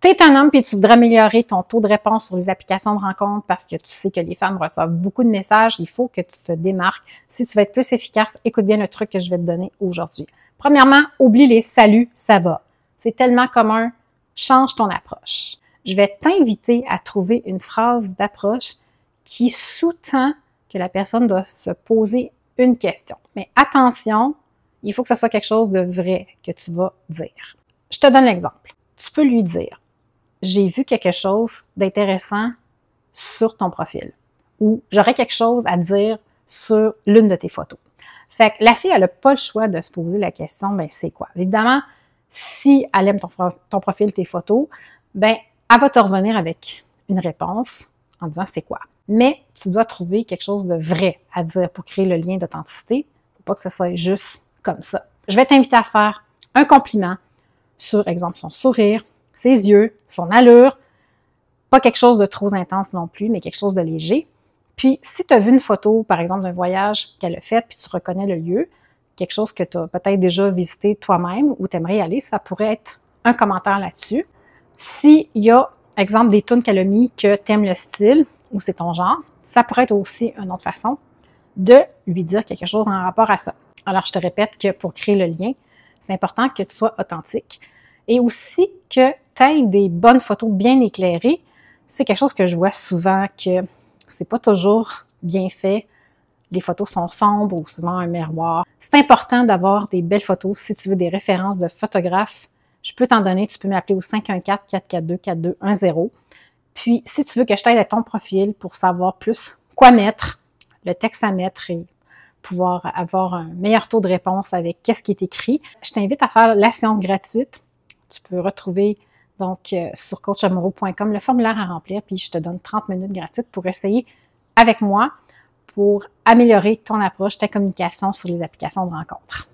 Tu es un homme et tu voudrais améliorer ton taux de réponse sur les applications de rencontres parce que tu sais que les femmes reçoivent beaucoup de messages, il faut que tu te démarques. Si tu veux être plus efficace, écoute bien le truc que je vais te donner aujourd'hui. Premièrement, oublie les saluts, ça va. C'est tellement commun. Change ton approche. Je vais t'inviter à trouver une phrase d'approche qui sous-tend que la personne doit se poser une question. Mais attention, il faut que ce soit quelque chose de vrai que tu vas dire. Je te donne l'exemple. Tu peux lui dire: j'ai vu quelque chose d'intéressant sur ton profil, ou j'aurais quelque chose à dire sur l'une de tes photos. Fait que la fille, elle n'a pas le choix de se poser la question, ben c'est quoi? Évidemment, si elle aime ton profil, tes photos, ben elle va te revenir avec une réponse en disant c'est quoi. Mais tu dois trouver quelque chose de vrai à dire pour créer le lien d'authenticité. Faut pas que ce soit juste comme ça. Je vais t'inviter à faire un compliment sur, exemple, son sourire, ses yeux, son allure. Pas quelque chose de trop intense non plus, mais quelque chose de léger. Puis, si tu as vu une photo, par exemple, d'un voyage qu'elle a fait, puis tu reconnais le lieu, quelque chose que tu as peut-être déjà visité toi-même ou tu aimerais y aller, ça pourrait être un commentaire là-dessus. S'il y a, exemple, des tunes qu'elle a mis que tu aimes le style ou c'est ton genre, ça pourrait être aussi une autre façon de lui dire quelque chose en rapport à ça. Alors, je te répète que pour créer le lien, c'est important que tu sois authentique et aussi que tu aies des bonnes photos bien éclairées. C'est quelque chose que je vois souvent que c'est pas toujours bien fait. Les photos sont sombres ou souvent un miroir. C'est important d'avoir des belles photos. Si tu veux des références de photographes, je peux t'en donner. Tu peux m'appeler au 514-442-4210. Puis, si tu veux que je t'aide à ton profil pour savoir plus quoi mettre, le texte à mettre et pouvoir avoir un meilleur taux de réponse avec qu'est-ce qui est écrit, je t'invite à faire la séance gratuite. Tu peux retrouver donc sur coachamoureux.com le formulaire à remplir, puis je te donne 30 minutes gratuites pour essayer avec moi pour améliorer ton approche, ta communication sur les applications de rencontre.